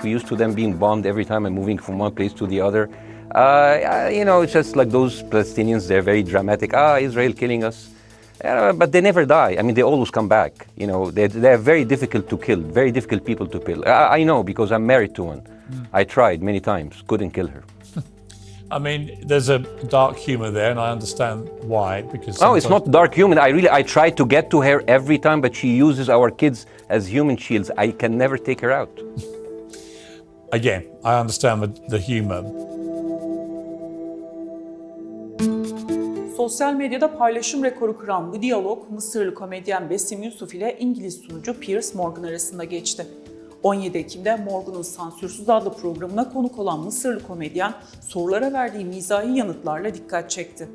used to them being bombed every time I'm moving from one place to the other. It's just like those Palestinians, they're very dramatic. Israel killing us. But they never die. I mean, they always come back. They're very difficult to kill, very difficult people to kill. I know because I'm married to one. I tried many times, couldn't kill her. I mean, there's a dark humor there, and I understand why. Because no, it's not dark humor. I try to get to her every time, but she uses our kids as human shields. I can never take her out. Again, I understand the humor. Sosyal medyada paylaşım rekoru kıran bu diyalog Mısırlı komedyen Besim Yusuf ile İngiliz sunucu Piers Morgan arasında geçti. 17 Ekim'de Morgan'ın Sansürsüz adlı programına konuk olan Mısırlı komedyen sorulara verdiği mizahi yanıtlarla dikkat çekti.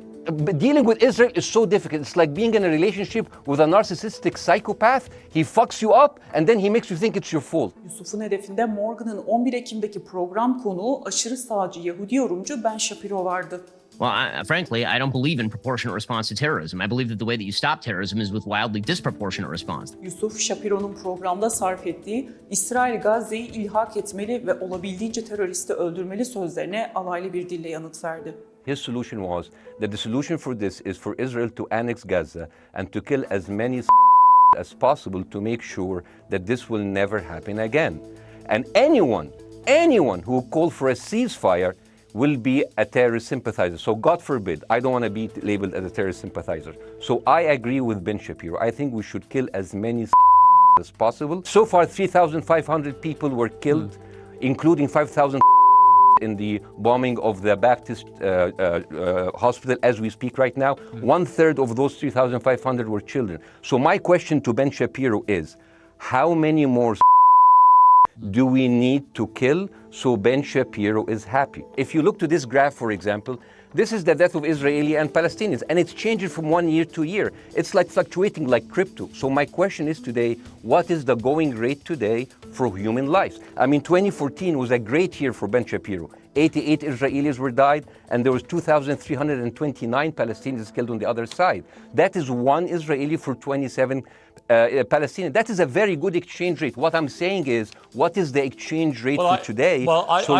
Dealing with Israel is so difficult. It's like being in a relationship with a narcissistic psychopath. He fucks you up and then he makes you think it's your fault. Yusuf'un hedefinde Morgan'ın 11 Ekim'deki program konuğu aşırı sağcı Yahudi yorumcu Ben Shapiro vardı. Well, frankly, I don't believe in proportionate response to terrorism. I believe that the way that you stop terrorism is with wildly disproportionate response. Yusuf, Shapiro'nun programda sarf ettiği İsrail Gazze'yi ilhak etmeli ve olabildiğince teröristi öldürmeli sözlerine alaylı bir dille yanıt verdi. His solution was that the solution for this is for Israel to annex Gaza and to kill as many as possible to make sure that this will never happen again. And anyone who called for a ceasefire will be a terrorist sympathizer. So God forbid, I don't want to be labeled as a terrorist sympathizer. So I agree with Ben Shapiro. I think we should kill as many as possible. So far, 3,500 people were killed, including 5,000 in the bombing of the Baptist hospital as we speak right now. 1/3 of those 3,500 were children. So my question to Ben Shapiro is, how many more do we need to kill so Ben Shapiro is happy? If you look to this graph, for example, this is the death of Israeli and Palestinians, and it's changing from one year to year. It's like fluctuating like crypto. So my question is today, what is the going rate today for human lives? I mean, 2014 was a great year for Ben Shapiro. 88 Israelis were died, and there was 2,329 Palestinians killed on the other side. That is one Israeli for 27 Palestinians. That is a very good exchange rate. What I'm saying is, what is the exchange rate for today?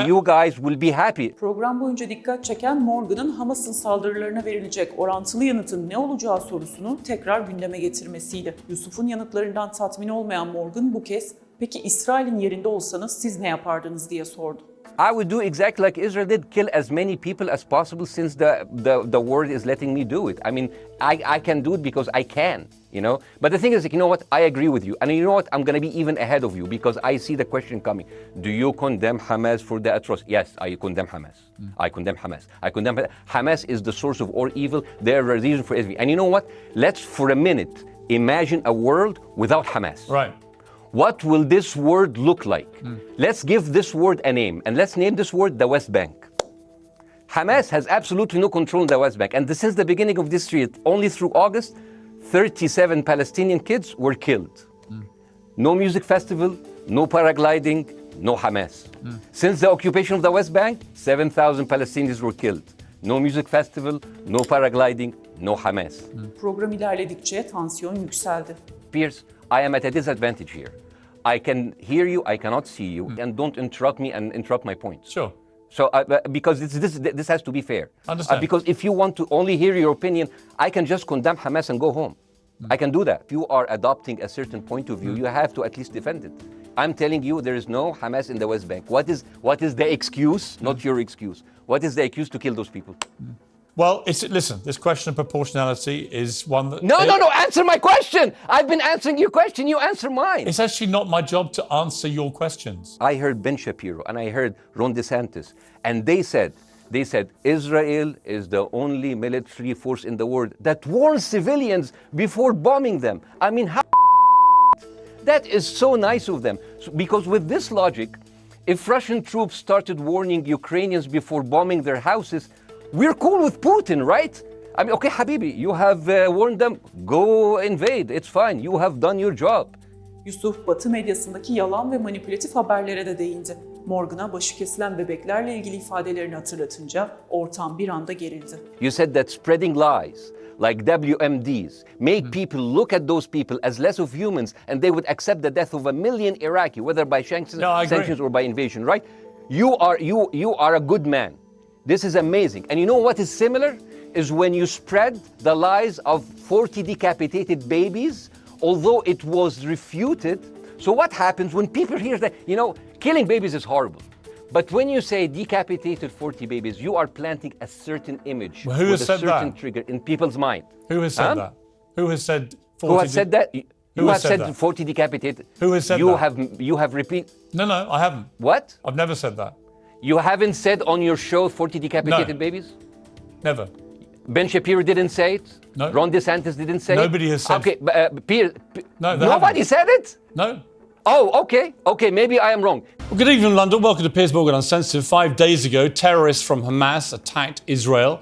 You guys will be happy. Program boyunca dikkat çeken Morgan'ın Hamas'ın saldırılarına verilecek orantılı yanıtın ne olacağı sorusunu tekrar gündeme getirmesiydi. Yusuf'un yanıtlarından tatmin olmayan Morgan bu kez, "Peki İsrail'in yerinde olsanız siz ne yapardınız?" diye sordu. I would do exactly like Israel did, kill as many people as possible since the world is letting me do it. I mean, I can do it because I can, But the thing is, you know what? I agree with you. And you know what? I'm going to be even ahead of you because I see the question coming. Do you condemn Hamas for the atrocity? Yes, I condemn Hamas. I condemn Hamas. Hamas is the source of all evil. They're a reason for everything. And you know what? Let's, for a minute, imagine a world without Hamas. Right. What will this word look like? Let's give this word a name, and let's name this word the West Bank. Hamas has absolutely no control in the West Bank, and since the beginning of this year, only through August, 37 Palestinian kids were killed. No music festival, no paragliding, no Hamas. Since the occupation of the West Bank, 7,000 Palestinians were killed. No music festival, no paragliding, no Hamas. Program ilerledikçe tansiyon yükseldi. Piers, I am at a disadvantage here. I can hear you, I cannot see you, and don't interrupt me and interrupt my points. Sure. So, because this has to be fair. Understand. Because if you want to only hear your opinion, I can just condemn Hamas and go home. I can do that. If you are adopting a certain point of view, you have to at least defend it. I'm telling you, there is no Hamas in the West Bank. What is the excuse? Not your excuse. What is the excuse to kill those people? Well, listen, this question of proportionality is one that... No, answer my question! I've been answering your question, you answer mine! It's actually not my job to answer your questions. I heard Ben Shapiro and I heard Ron DeSantis, and they said, Israel is the only military force in the world that warns civilians before bombing them. I mean, how that is so nice of them. Because with this logic, if Russian troops started warning Ukrainians before bombing their houses, we're cool with Putin, right? I mean, okay, Habibi, you have warned them, go invade, it's fine, you have done your job. Yusuf, Batı medyasındaki yalan ve manipülatif haberlere de değindi. Morgan'a başı kesilen bebeklerle ilgili ifadelerini hatırlatınca ortam bir anda gerildi. You said that spreading lies like WMDs make people look at those people as less of humans and they would accept the death of a million Iraqi, whether by No, I agree. sanctions or by invasion, right? You are a good man. This is amazing. And you know what is similar? Is when you spread the lies of 40 decapitated babies, although it was refuted. So what happens when people hear that, killing babies is horrible. But when you say decapitated 40 babies, you are planting a certain image Well, who with has a said certain that? trigger in people's mind. Who has said Huh? that? Who has said 40? Who has said that? You Who has have said said that? 40 decapitated. Who has said you that? You have repeated. No, I haven't. What? I've never said that. You haven't said on your show 40 decapitated No. babies? Never. Ben Shapiro didn't say it? No. Ron DeSantis didn't say Nobody it? has said- Okay, No, they nobody haven't. said it? No. Oh, okay, maybe I am wrong. Well, good evening, London. Welcome to Piers Morgan Uncensored. 5 days ago, terrorists from Hamas attacked Israel.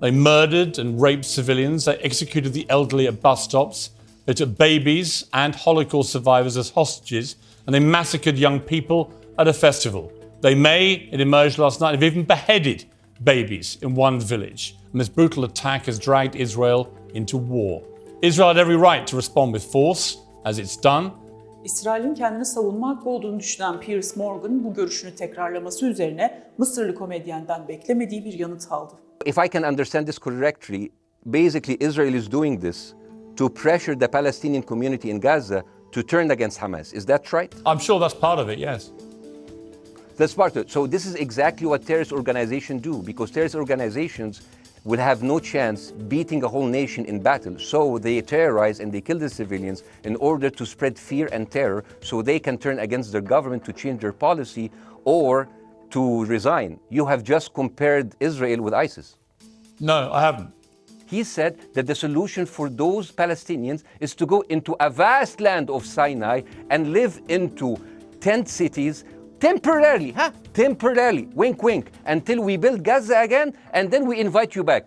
They murdered and raped civilians. They executed the elderly at bus stops. They took babies and Holocaust survivors as hostages. And they massacred young people at a festival. They may, it emerged last night, have even beheaded babies in one village. And this brutal attack has dragged Israel into war. Israel had every right to respond with force, as it's done. İsrail'in kendini savunma hakkı olduğunu düşünen Piers Morgan bu görüşünü tekrarlaması üzerine Mısırlı komedyenden beklemediği bir yanıt aldı. If I can understand this correctly, basically Israel is doing this to pressure the Palestinian community in Gaza to turn against Hamas. Is that right? I'm sure that's part of it, yes. That's part of it. So this is exactly what terrorist organizations do, because terrorist organizations will have no chance beating a whole nation in battle. So they terrorize and they kill the civilians in order to spread fear and terror so they can turn against their government to change their policy or to resign. You have just compared Israel with ISIS. No, I haven't. He said that the solution for those Palestinians is to go into a vast land of Sinai and live into tent cities temporarily, temporarily, wink wink, until we build Gaza again and then we invite you back.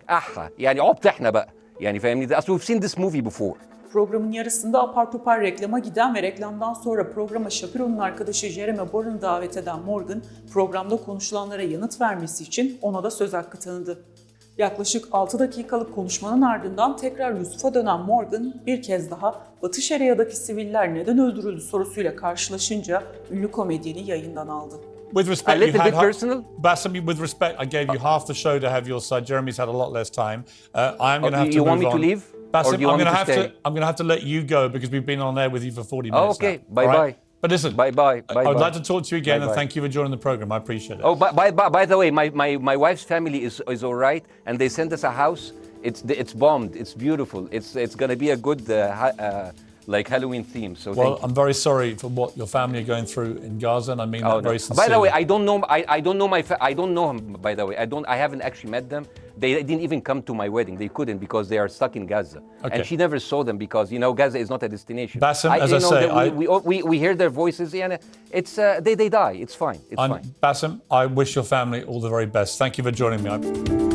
يعني عبط احنا بقى. يعني فاهمني ده we've seen this movie before. Programın yarısında apar topar reklama giden ve reklamdan sonra programa Shapiro'nun arkadaşı Jeremy Boren'ı davet eden Morgan, programda konuşulanlara yanıt vermesi için ona da söz hakkı tanıdı. Yaklaşık 6 dakikalık konuşmanın ardından tekrar Yusuf'a dönen Morgan bir kez daha Batı Şeria'daki siviller neden öldürüldü sorusuyla karşılaşınca ünlü komedyeni yayından aldı. With respect, A little you had bit personal. Bassem, with respect, I gave you half the show to have your side. Jeremy's had a lot less time. I'm going to have to You move want me on. to leave? Bassem, Or do you want me to stay? I'm going to have to let you go because we've been on air with you for 40 minutes. Okay, now, bye all bye. But listen, Bye bye. I would like to talk to you again, and Bye-bye. thank you for joining the program. I appreciate it. Oh, by the way, my wife's family is all right, and they sent us a house. It's bombed. It's beautiful. It's gonna be a good like Halloween theme. So Well, thank you. I'm very sorry for what your family are going through in Gaza, and I mean that Oh, no. very sincerely. By the way, I don't know. I don't know I don't know him. By the way, I haven't actually met them. They didn't even come to my wedding. They couldn't because they are stuck in Gaza. Okay. And she never saw them because Gaza is not a destination. Bassem, as I say, we hear their voices. And it's they die. It's fine. It's fine. Bassem, I wish your family all the very best. Thank you for joining me.